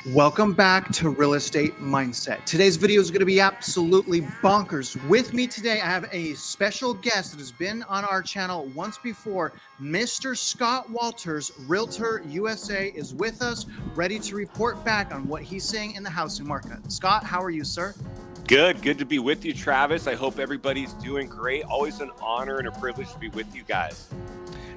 Welcome back to Real Estate Mindset. Today's video is going to be absolutely bonkers. With me today, I have a special guest that has been on our channel once before. Mr. Scott Walters, Realtor USA, is with us, ready to report back on what he's seeing in the housing market. Scott, how are you, sir? Good to be with you, Travis. I hope everybody's doing great. Always an honor and a privilege to be with you guys.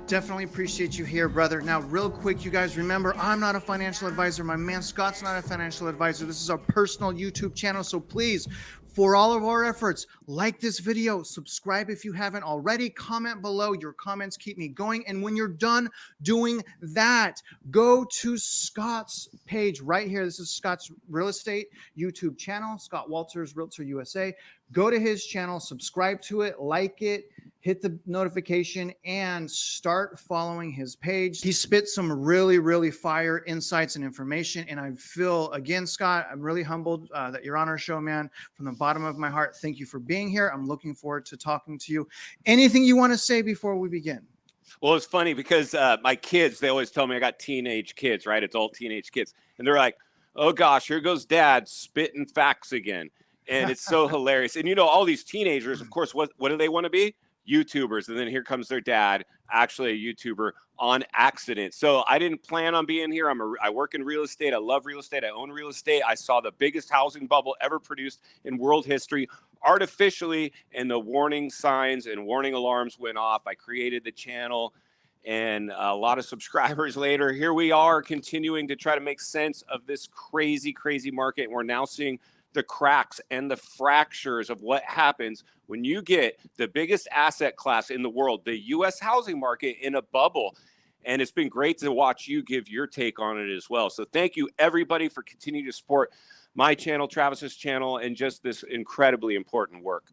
Definitely appreciate you here, brother. Now, real quick, you guys remember, I'm not a financial advisor. My man Scott's not a financial advisor. This is our personal YouTube channel. So please, for all of our efforts, like this video, subscribe if you haven't already, comment below. Your comments keep me going. And when you're done doing that, go to Scott's page right here. This is Scott's real estate YouTube channel, Scott Walters, Realtor USA. Go to his channel, subscribe to it, like it, hit the notification, and start following his page. He spit some really fire insights and information. And I feel, again, Scott, I'm really humbled that you're on our show, man. From the bottom of my heart, thank you for being here. I'm looking forward to talking to you. Anything you want to say before we begin? Well, it's funny because my kids, they always tell me I got teenage kids, right? It's all teenage kids. And they're like, oh gosh, here goes dad spitting facts again. And it's so hilarious. And you know, all these teenagers, of course, what do they want to be? YouTubers. And then here comes their dad, actually a YouTuber on accident. So I didn't plan on being here. I work in real estate. I love real estate. I own real estate. I saw the biggest housing bubble ever produced in world history artificially, and the warning signs and warning alarms went off. I created the channel, and a lot of subscribers later, here we are continuing to try to make sense of this crazy market. And we're now seeing the cracks and the fractures of what happens when you get the biggest asset class in the world, the U.S. housing market, in a bubble. And it's been great to watch you give your take on it as well. So thank you, everybody, for continuing to support my channel, Travis's channel, and just this incredibly important work.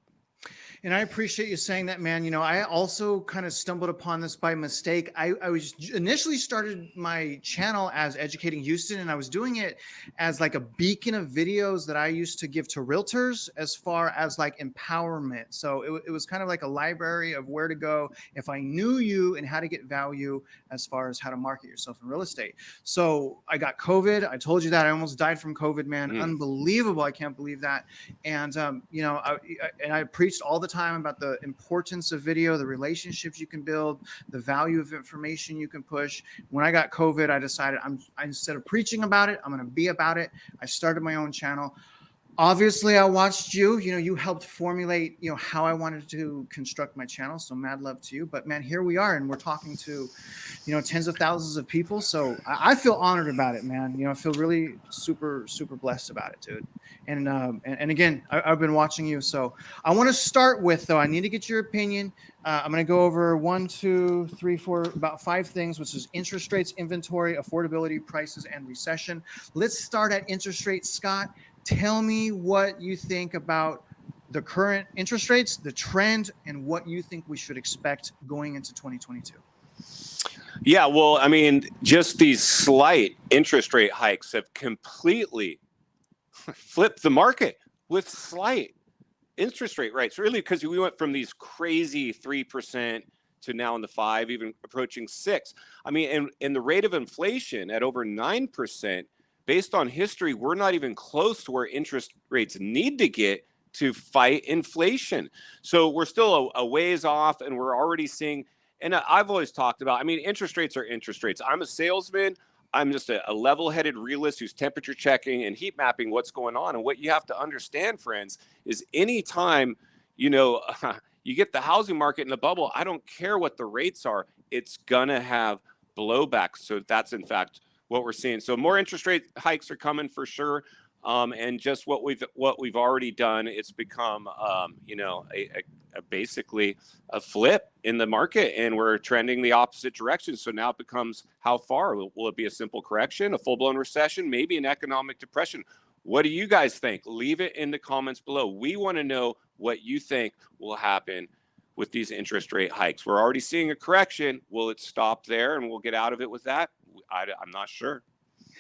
And I appreciate you saying that, man. You know, I also kind of stumbled upon this by mistake. I was initially started my channel as Educating Houston, and I was doing it as like a beacon of videos that I used to give to realtors as far as like empowerment. So it was kind of like a library of where to go if I knew you and how to get value as far as how to market yourself in real estate. So I got COVID. I told you that I almost died from COVID, man. Unbelievable. I can't believe that. And, you know, I preached all the time about the importance of video, the relationships you can build, the value of information you can push. When I got COVID, I decided instead of preaching about it, I'm going to be about it. I started my own channel. Obviously, I watched you. You know, you helped formulate, you know, how I wanted to construct my channel. So mad love to you. But man, here we are, and we're talking to, you know, tens of thousands of people. So I feel honored about it, man. You know, I feel really super blessed about it, dude. And again, I've been watching you. So I want to start with, though, I need to get your opinion. I'm going to go over 1, 2, 3, 4, about 5 things, which is interest rates, inventory, affordability, prices, and recession. Let's start at interest rates, Scott. Tell me what you think about the current interest rates, the trend, and what you think we should expect going into 2022. Yeah, well, I mean, just these slight interest rate hikes have completely flipped the market with slight interest rate rates, really, because we went from these crazy 3% to now in the 5%, even approaching 6%. I mean, and the rate of inflation at over 9%. Based on history, we're not even close to where interest rates need to get to fight inflation. So we're still a ways off, and we're already seeing, and I've always talked about, I mean, interest rates are interest rates. I'm a salesman. I'm just a level-headed realist who's temperature checking and heat mapping what's going on. And what you have to understand, friends, is anytime, you know, you get the housing market in the bubble, I don't care what the rates are, it's going to have blowback. So that's, in fact, what we're seeing. So more interest rate hikes are coming for sure. And just what we've already done, it's become, you know, basically a flip in the market, and we're trending the opposite direction. So now it becomes, how far will it be? A simple correction, a full-blown recession, maybe an economic depression? What do you guys think? Leave it in the comments below. We want to know what you think will happen with these interest rate hikes. We're already seeing a correction. Will it stop there and we'll get out of it with that? I'm not sure.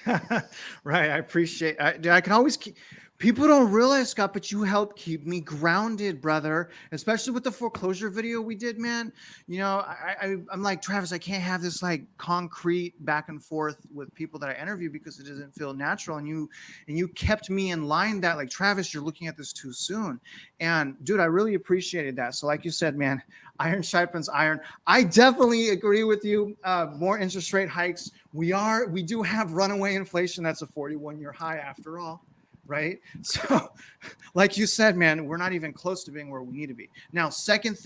Right. I appreciate I can always keep, People don't realize, Scott, but you help keep me grounded, brother. Especially with the foreclosure video we did, man. You know, I'm like, Travis, I can't have this like concrete back and forth with people that I interview because it doesn't feel natural. And you kept me in line that like, Travis, you're looking at this too soon. And dude, I really appreciated that. So like you said, man, iron sharpens iron. I definitely agree with you. More interest rate hikes. We do have runaway inflation. That's a 41-year high after all. Right. So like you said, man, we're not even close to being where we need to be. Now, second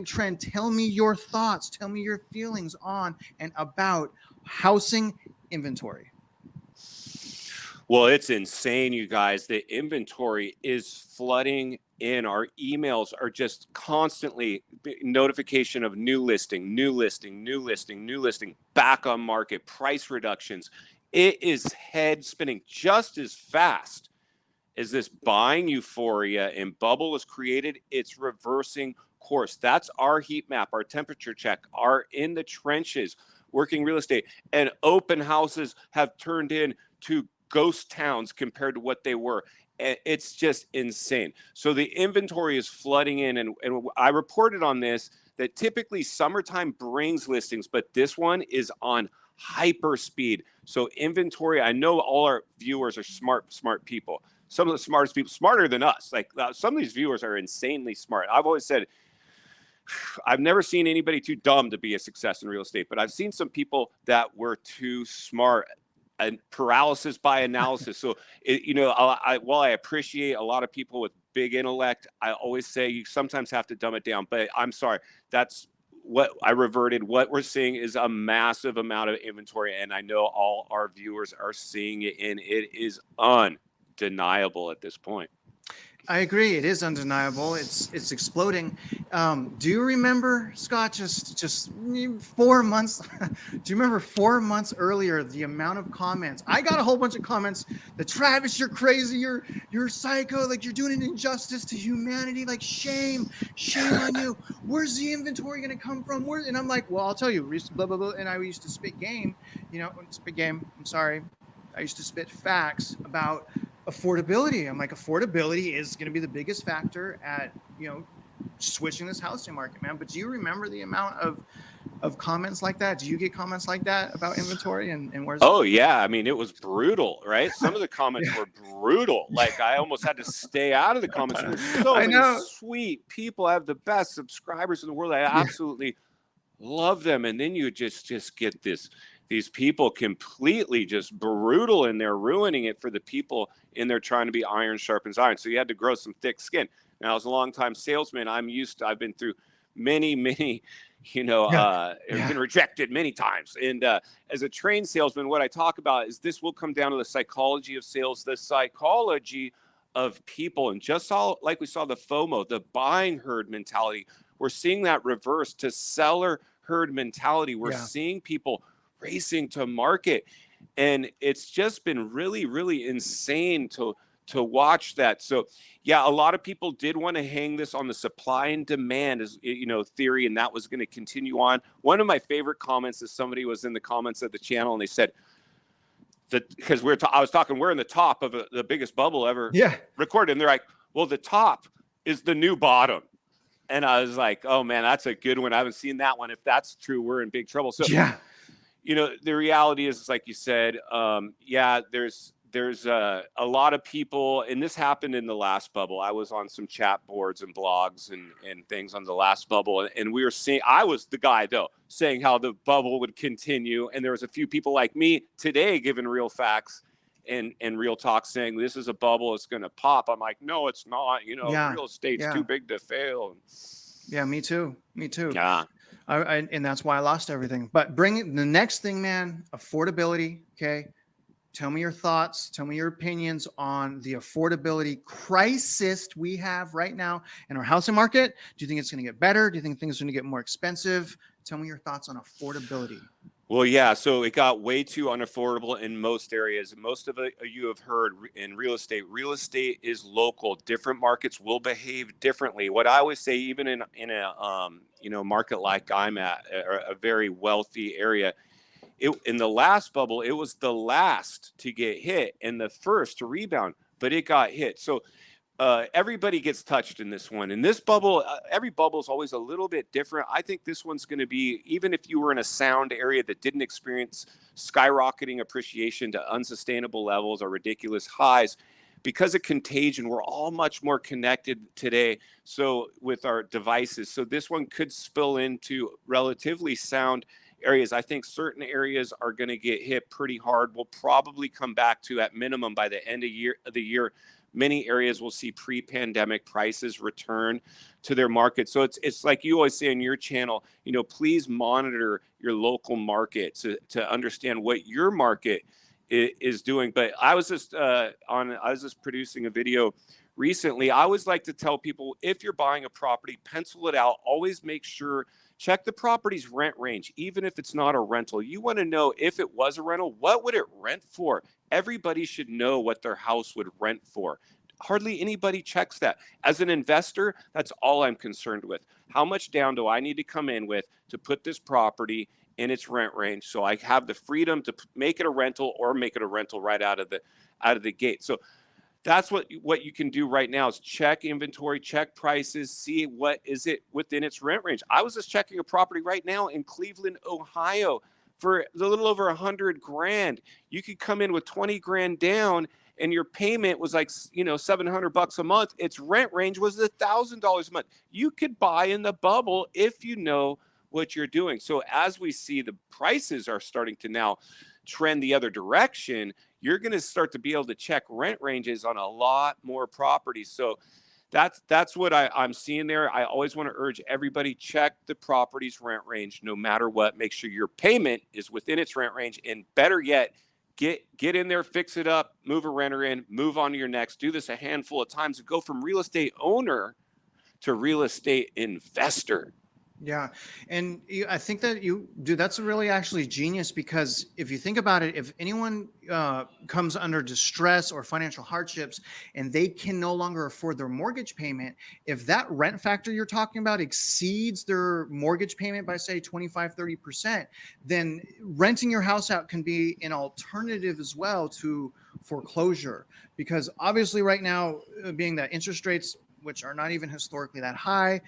trend, tell me your thoughts, tell me your feelings on and about housing inventory. Well, it's insane, you guys. The inventory is flooding in. Our emails are just constantly notification of new listing, back on market, price reductions. It is head spinning just as fast as this buying euphoria and bubble is created. It's reversing course. That's our heat map, our temperature check, our in the trenches working real estate, and open houses have turned into ghost towns compared to what they were. It's just insane. So the inventory is flooding in, and I reported on this that typically summertime brings listings, but this one is on hyper speed. So inventory, I know all our viewers are smart people. Some of the smartest people, smarter than us. Like some of these viewers are insanely smart. I've always said, I've never seen anybody too dumb to be a success in real estate, but I've seen some people that were too smart and paralysis by analysis. So, while I appreciate a lot of people with big intellect, I always say you sometimes have to dumb it down, but I'm sorry. That's what I reverted. What we're seeing is a massive amount of inventory, and I know all our viewers are seeing it, and it is undeniable at this point. I agree. It is undeniable. It's exploding. Do you remember, Scott, just 4 months? Do you remember 4 months earlier, the amount of comments? I got a whole bunch of comments that, Travis, you're crazy. You're psycho. Like, you're doing an injustice to humanity. Like, shame on you. Where's the inventory going to come from? And I'm like, well, I'll tell you, blah, blah, blah. And I used to spit game, I'm sorry. I used to spit facts about affordability. I'm like, affordability is going to be the biggest factor at, switching this housing market, man. But do you remember the amount of comments like that? Do you get comments like that about inventory and where's yeah. I mean, it was brutal, right? Some of the comments were brutal. Like I almost had to stay out of the comments. There's so many sweet people. I have the best subscribers in the world. I absolutely love them. And then you just get these people completely just brutal, and they're ruining it for the people in there trying to be iron sharpens iron. So you had to grow some thick skin. Now, as a longtime salesman, I've been through many, I've been rejected many times. And as a trained salesman, what I talk about is this will come down to the psychology of sales, the psychology of people. And just like we saw the FOMO, the buying herd mentality, we're seeing that reverse to seller herd mentality. We're seeing people racing to market, and it's just been really, really insane to watch that. So a lot of people did want to hang this on the supply and demand theory, and that was going to continue on. One of my favorite comments is somebody was in the comments of the channel, and they said that because I was talking, we're in the top of the biggest bubble ever recorded, and they're like, well, the top is the new bottom. And I was like, oh man, that's a good one. I haven't seen that one. If that's true, we're in big trouble. So the reality is like you said, there's a lot of people, and this happened in the last bubble. I was on some chat boards and blogs and things on the last bubble, and we were seeing, I was the guy though, saying how the bubble would continue. And there was a few people like me today giving real facts and real talk saying this is a bubble, it's going to pop. I'm like, no, it's not. Real estate's too big to fail. Yeah, me too. Yeah. And that's why I lost everything. But bring the next thing, man, affordability. Okay. Tell me your thoughts. Tell me your opinions on the affordability crisis we have right now in our housing market. Do you think it's going to get better? Do you think things are going to get more expensive? Tell me your thoughts on affordability. Well, yeah, so it got way too unaffordable in most areas. Most of it you have heard in real estate. Real estate is local. Different markets will behave differently. What I always say, even in a market like I'm at, a very wealthy area, in the last bubble, it was the last to get hit and the first to rebound. but it got hit. So everybody gets touched in this one. In this bubble, every bubble is always a little bit different. I think this one's going to be, even if you were in a sound area that didn't experience skyrocketing appreciation to unsustainable levels or ridiculous highs, because of contagion, we're all much more connected today. So with our devices, so this one could spill into relatively sound areas. I think certain areas are going to get hit pretty hard. We'll probably come back to, at minimum, by the end of the year, many areas will see pre-pandemic prices return to their market. So it's like you always say on your channel, you know, please monitor your local market to understand what your market is doing. But I was just producing a video recently. I always like to tell people, if you're buying a property, pencil it out. Always make sure, check the property's rent range, even if it's not a rental. You want to know, if it was a rental, what would it rent for? Everybody should know what their house would rent for. Hardly anybody checks that. As an investor, that's all I'm concerned with. How much down do I need to come in with to put this property in its rent range, so I have the freedom to make it a rental or make it a rental right out of the gate? So that's what you can do right now, is check inventory, check prices, see what is it within its rent range. I was just checking a property right now in Cleveland, Ohio, for a little over 100 grand. You could come in with 20 grand down, and your payment was like, you know, $700 a month. Its rent range was $1,000 a month. You could buy in the bubble if you know what you're doing. So as we see the prices are starting to now trend the other direction, you're going to start to be able to check rent ranges on a lot more properties. So that's what I'm seeing there. I always want to urge everybody, check the property's rent range no matter what. Make sure your payment is within its rent range, and better yet, get in there, fix it up, move a renter in, move on to your next. Do this a handful of times and go from real estate owner to real estate investor. Yeah. And I think that that's really actually genius, because if you think about it, if anyone comes under distress or financial hardships and they can no longer afford their mortgage payment, if that rent factor you're talking about exceeds their mortgage payment by, say, 25-30%, then renting your house out can be an alternative as well to foreclosure. Because obviously right now, being that interest rates, which are not even historically that high,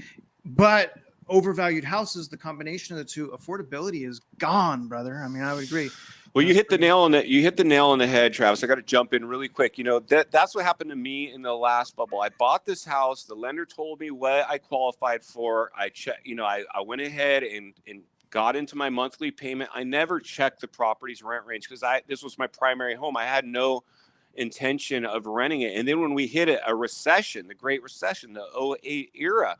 but overvalued houses, the combination of the two, affordability is gone, brother. I mean, I would agree. Well, you hit the nail on the head, Travis. I got to jump in really quick. You know, that's what happened to me in the last bubble. I bought this house. The lender told me what I qualified for. I went ahead and got into my monthly payment. I never checked the property's rent range because this was my primary home. I had no intention of renting it. And then when we hit a recession, the Great Recession, the 2008 era,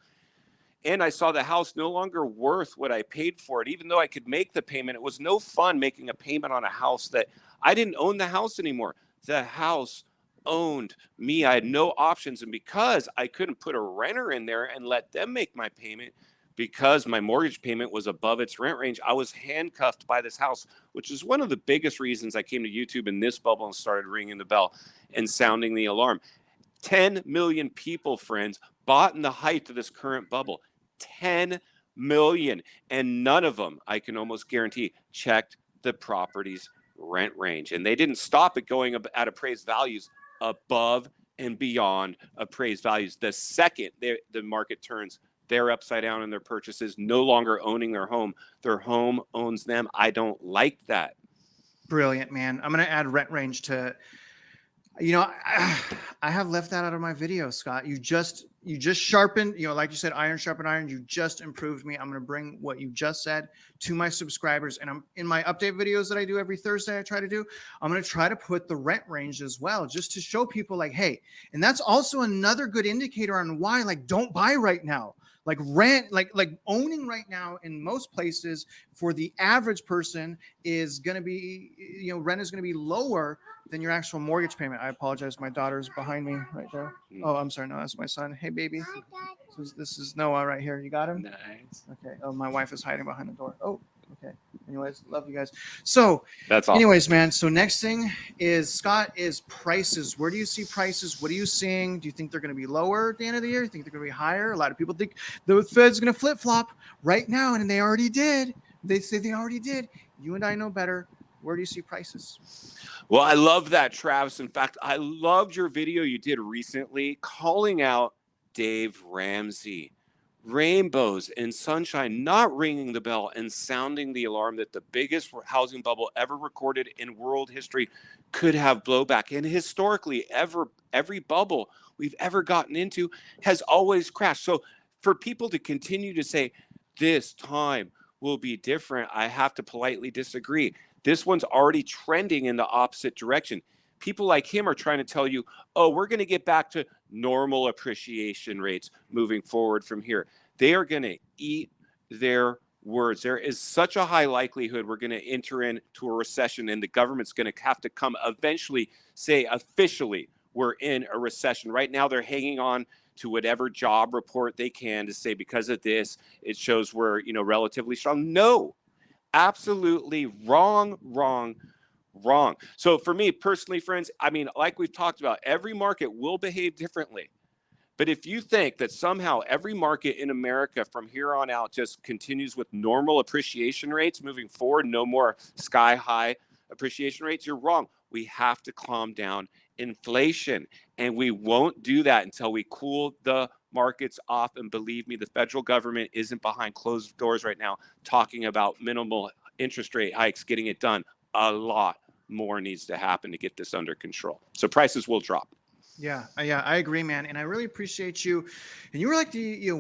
and I saw the house no longer worth what I paid for it, even though I could make the payment. It was no fun making a payment on a house that I didn't own the house anymore. The house owned me. I had no options. And because I couldn't put a renter in there and let them make my payment, because my mortgage payment was above its rent range, I was handcuffed by this house, which is one of the biggest reasons I came to YouTube in this bubble and started ringing the bell and sounding the alarm. 10 million people, friends, bought in the height of this current bubble. 10 million, and none of them, I can almost guarantee, checked the property's rent range. And they didn't stop at going at appraised values, above and beyond appraised values. The second the market turns, they're upside down in their purchases, no longer owning their home owns them. I don't like that. Brilliant, man. I'm going to add rent range to, you know, I have left that out of my video, Scott. You just sharpened, you know, like you said, iron sharpened iron. You just improved me. I'm going to bring what you just said to my subscribers. And I'm in my update videos that I do every Thursday, I try to do, I'm going to try to put the rent range as well, just to show people like, hey, and that's also another good indicator on why, like, don't buy right now. Like rent, like owning right now in most places for the average person is going to be, you know, rent is going to be lower than your actual mortgage payment. I apologize. My daughter's behind me right there. Oh, I'm sorry. No, that's my son. Hey, baby. This is Noah right here. You got him? Nice. Okay. Oh, my wife is hiding behind the door. Oh, okay. Anyways, love you guys. So that's awesome. Anyways, man. So next thing is, Scott, is prices. Where do you see prices? What are you seeing? Do you think they're going to be lower at the end of the year? Do you think they're going to be higher? A lot of people think the Fed's going to flip flop right now, and they already did. They say they already did. You and I know better. where do you see prices? Well, I love that, Travis. In fact, I loved your video you did recently calling out Dave Ramsey. Rainbows and sunshine, not ringing the bell and sounding the alarm that the biggest housing bubble ever recorded in world history could have blowback. And historically, every bubble we've ever gotten into has always crashed. So for people to continue to say this time will be different, I have to politely disagree. This one's already trending in the opposite direction. People like him are trying to tell you, oh, we're going to get back to normal appreciation rates moving forward from here. They are going to eat their words. There is such a high likelihood we're going to enter into a recession, and the government's going to have to come eventually say officially we're in a recession. Right now, they're hanging on to whatever job report they can to say because of this, it shows we're relatively strong. No, absolutely wrong. So for me personally, friends, I mean, like we've talked about, every market will behave differently. But if you think that somehow every market in America from here on out just continues with normal appreciation rates moving forward, no more sky high appreciation rates, you're wrong. We have to calm down inflation, and we won't do that until we cool the markets off. And believe me, the federal government isn't behind closed doors right now talking about minimal interest rate hikes, getting it done. A lot more needs to happen to get this under control. So prices will drop. Yeah, I agree, man, and I really appreciate you. And you were like the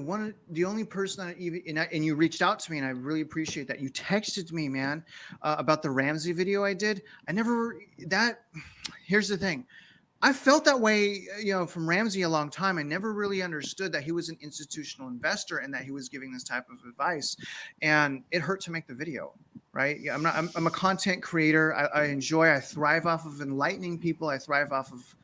only person that even and you reached out to me, and I really appreciate that. You texted me, man, about the Ramsey video I did. Here's the thing. I felt that way, from Ramsey a long time. I never really understood that he was an institutional investor and that he was giving this type of advice, and it hurt to make the video. Right? Yeah, I'm a content creator. I thrive off of enlightening people. I thrive off of,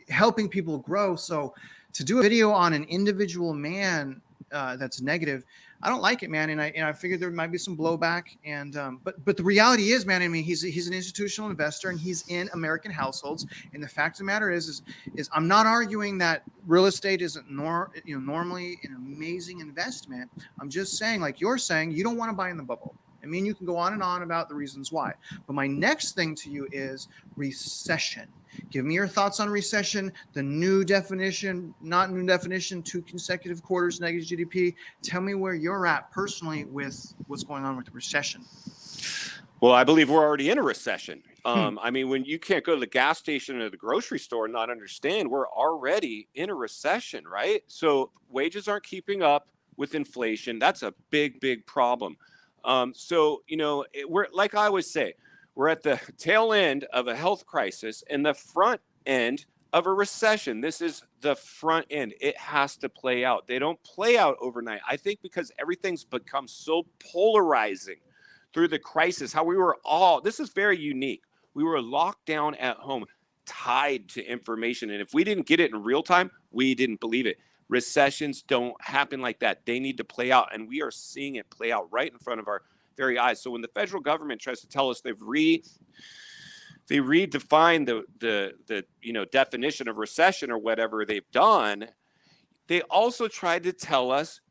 helping people grow. So to do a video on an individual man that's negative, I don't like it, man. And I figured there might be some blowback. And but the reality is, man, I mean, he's an institutional investor and he's in American households. And the fact of the matter is I'm not arguing that real estate isn't normally an amazing investment. I'm just saying, like you're saying, you don't want to buy in the bubble. I mean, you can go on and on about the reasons why. But my next thing to you is recession. Give me your thoughts on recession, the new definition, not new definition, 2 consecutive quarters negative GDP. Tell me where you're at personally with what's going on with the recession. Well, I believe we're already in a recession. I mean, when you can't go to the gas station or the grocery store and not understand, we're already in a recession, right? So wages aren't keeping up with inflation. That's a big, big problem. We're, like I always say, we're at the tail end of a health crisis and the front end of a recession. This is the front end. It has to play out. They don't play out overnight. I think because everything's become so polarizing through the crisis, how we were all, this is very unique. We were locked down at home, tied to information. And if we didn't get it in real time, we didn't believe it. Recessions don't happen like that. They need to play out, and we are seeing it play out right in front of our very eyes. So when the federal government tries to tell us they redefined the definition of recession or whatever they've done, they also tried to tell us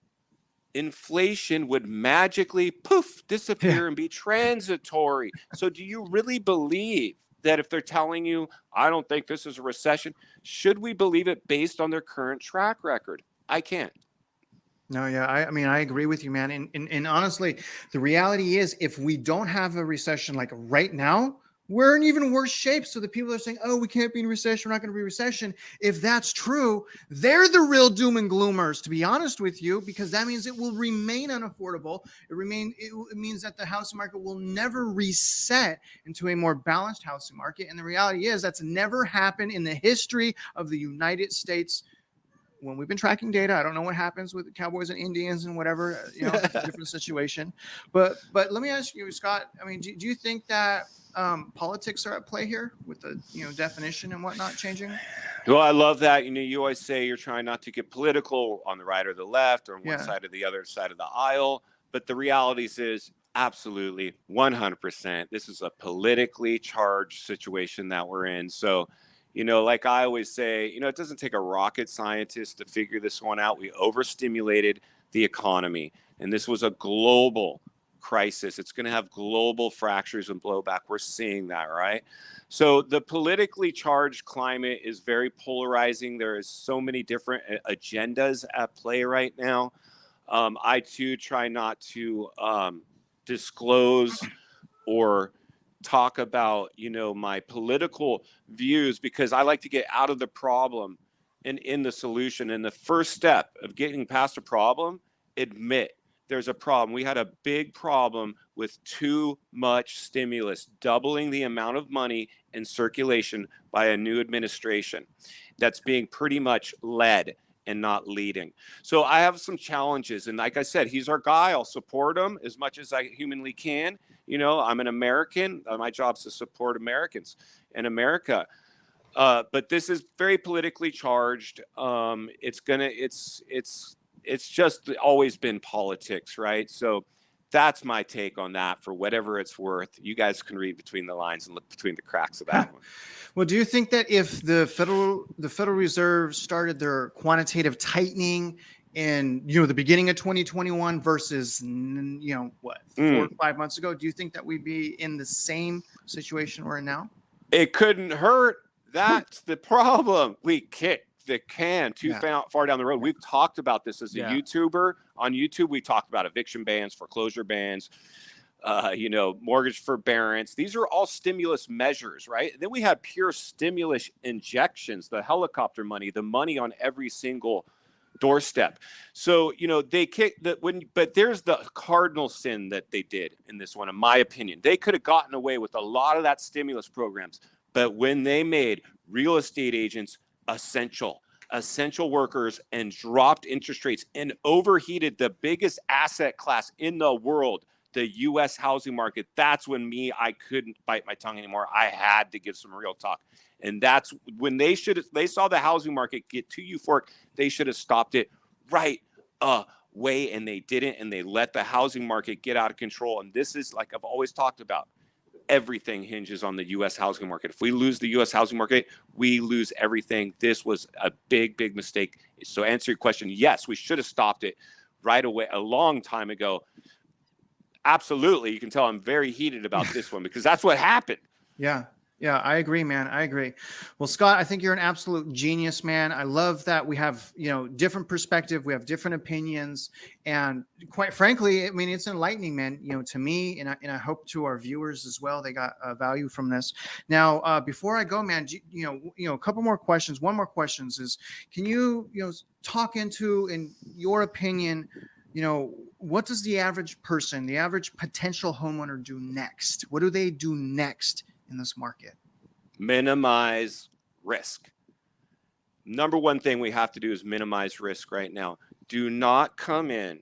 inflation would magically disappear and be transitory. So do you really believe that if they're telling you, I don't think this is a recession, should we believe it based on their current track record? I can't. No, yeah, I mean, I agree with you, man. And honestly, the reality is if we don't have a recession like right now, we're in even worse shape. So the people are saying, oh, we can't be in recession, we're not going to be in recession. If that's true, they're the real doom and gloomers, to be honest with you, because that means it will remain unaffordable. It means that the housing market will never reset into a more balanced housing market. And the reality is that's never happened in the history of the United States. When we've been tracking data, I don't know what happens with the Cowboys and Indians and whatever, it's a different situation. But let me ask you, Scott, I mean, do you think that politics are at play here with the definition and whatnot changing? Well, I love that. You always say you're trying not to get political on the right or the left or one side or the other side of the aisle. But the reality is absolutely 100%. This is a politically charged situation that we're in. So, like I always say, it doesn't take a rocket scientist to figure this one out. We overstimulated the economy, and this was a global crisis. It's going to have global fractures and blowback. We're seeing that, right? So the politically charged climate is very polarizing. There is so many different agendas at play right now. I too try not to disclose or talk about, my political views, because I like to get out of the problem and in the solution. And the first step of getting past a problem, admit there's a problem. We had a big problem with too much stimulus, doubling the amount of money in circulation by a new administration that's being pretty much led and not leading. So I have some challenges. And like I said, he's our guy. I'll support him as much as I humanly can. I'm an American. My job's to support Americans in America. But this is very politically charged. It's just always been politics, right? So that's my take on that, for whatever it's worth. You guys can read between the lines and look between the cracks of that one. Well, do you think that if the Federal Reserve started their quantitative tightening in the beginning of 2021 versus 4 or 5 months ago, do you think that we'd be in the same situation we're in now? It couldn't hurt. That's the problem. We kicked the can too far down the road. We've talked about this as a YouTuber. On YouTube, we talked about eviction bans, foreclosure bans, mortgage forbearance. These are all stimulus measures, right? And then we had pure stimulus injections, the helicopter money, the money on every single doorstep. So, they kicked but there's the cardinal sin that they did in this one, in my opinion. They could have gotten away with a lot of that stimulus programs, but when they made real estate agents essential workers and dropped interest rates and overheated the biggest asset class in the world, the U.S. housing market, that's when I couldn't bite my tongue anymore. I had to give some real talk. And that's when they saw the housing market get too euphoric. They should have stopped it right away, and they didn't. And they let the housing market get out of control. And this is, like I've always talked about, everything hinges on the U.S. housing market. If we lose the U.S. housing market, we lose everything. This was a big, big mistake. So answer your question, yes, we should have stopped it right away a long time ago. Absolutely. You can tell I'm very heated about this one because that's what happened. Yeah, I agree, man. I agree. Well, Scott, I think you're an absolute genius, man. I love that we have, different perspective. We have different opinions. And quite frankly, I mean, it's enlightening, man, to me, and I hope to our viewers as well. They got value from this. Now, before I go, man, a couple more questions. One more question is, can you, talk into, in your opinion, what does the average person, the average potential homeowner do next? What do they do next in this market? Minimize risk. Number one thing we have to do is minimize risk right now. Do not come in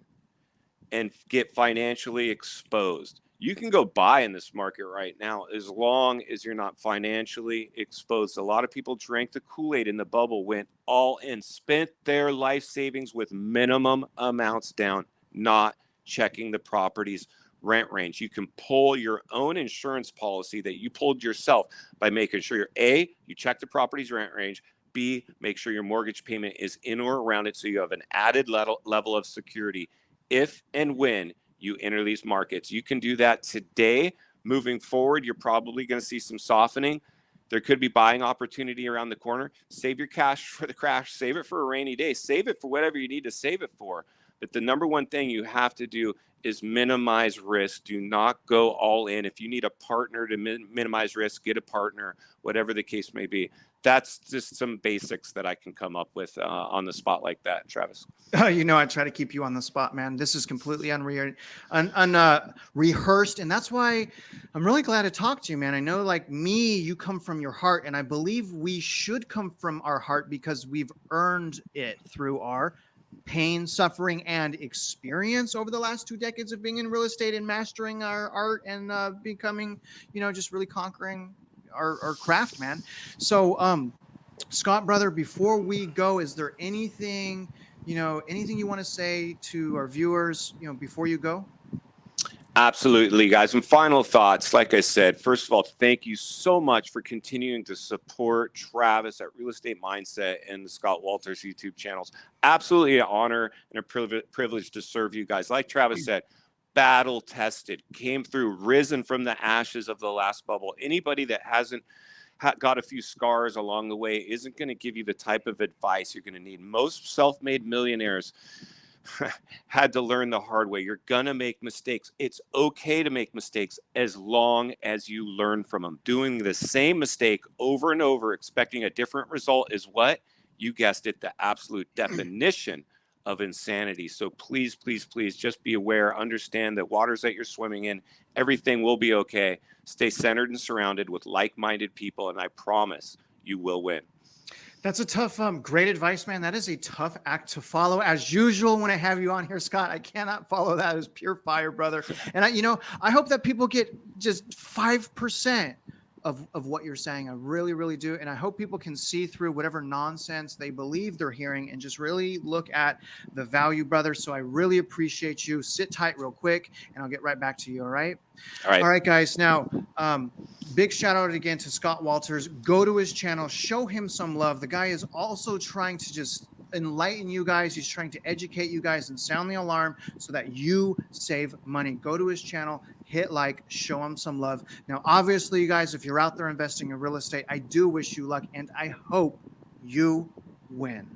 and get financially exposed. You can go buy in this market right now as long as you're not financially exposed. A lot of people drank the Kool-Aid in the bubble, went all in, spent their life savings with minimum amounts down, not checking the property's rent range. You can pull your own insurance policy that you pulled yourself by making sure you check the property's rent range, B, make sure your mortgage payment is in or around it so you have an added level of security if and when you enter these markets. You can do that today. Moving forward, you're probably going to see some softening. There could be buying opportunity around the corner. Save your cash for the crash. Save it for a rainy day. Save it for whatever you need to save it for. But the number one thing you have to do is minimize risk. Do not go all in. If you need a partner to minimize risk, get a partner, whatever the case may be. That's just some basics that I can come up with on the spot like that, Travis. I try to keep you on the spot, man. This is completely rehearsed, and that's why I'm really glad to talk to you, man. I know, like me, you come from your heart, and I believe we should come from our heart because we've earned it through our pain, suffering, and experience over the last 2 decades of being in real estate and mastering our art and becoming, just really conquering our craft, man. So, Scott, brother, before we go, is there anything you want to say to our viewers, before you go? Absolutely, guys. And final thoughts, like I said, first of all, thank you so much for continuing to support Travis at Real Estate Mindset and the Scott Walters YouTube channels. Absolutely an honor and a privilege to serve you guys. Like Travis said, battle tested, came through, risen from the ashes of the last bubble. Anybody that hasn't got a few scars along the way isn't going to give you the type of advice you're going to need. Most self-made millionaires had to learn the hard way. You're going to make mistakes. It's okay to make mistakes as long as you learn from them. Doing the same mistake over and over, expecting a different result is what? You guessed it, the absolute definition of insanity. So please, please, please just be aware, understand that waters that you're swimming in, everything will be okay. Stay centered and surrounded with like-minded people, and I promise you will win. That's a tough, great advice, man. That is a tough act to follow. As usual, when I have you on here, Scott, I cannot follow that. It's pure fire, brother. And I hope that people get just 5% of what you're saying. I really, really do. And I hope people can see through whatever nonsense they believe they're hearing and just really look at the value, brother. So I really appreciate you. Sit tight real quick and I'll get right back to you. All right. All right. All right, guys. Now, big shout out again to Scott Walters. Go to his channel, show him some love. The guy is also trying to just enlighten you guys. He's trying to educate you guys and sound the alarm so that you save money. Go to his channel, hit like, show him some love. Now, obviously, you guys, if you're out there investing in real estate, I do wish you luck and I hope you win.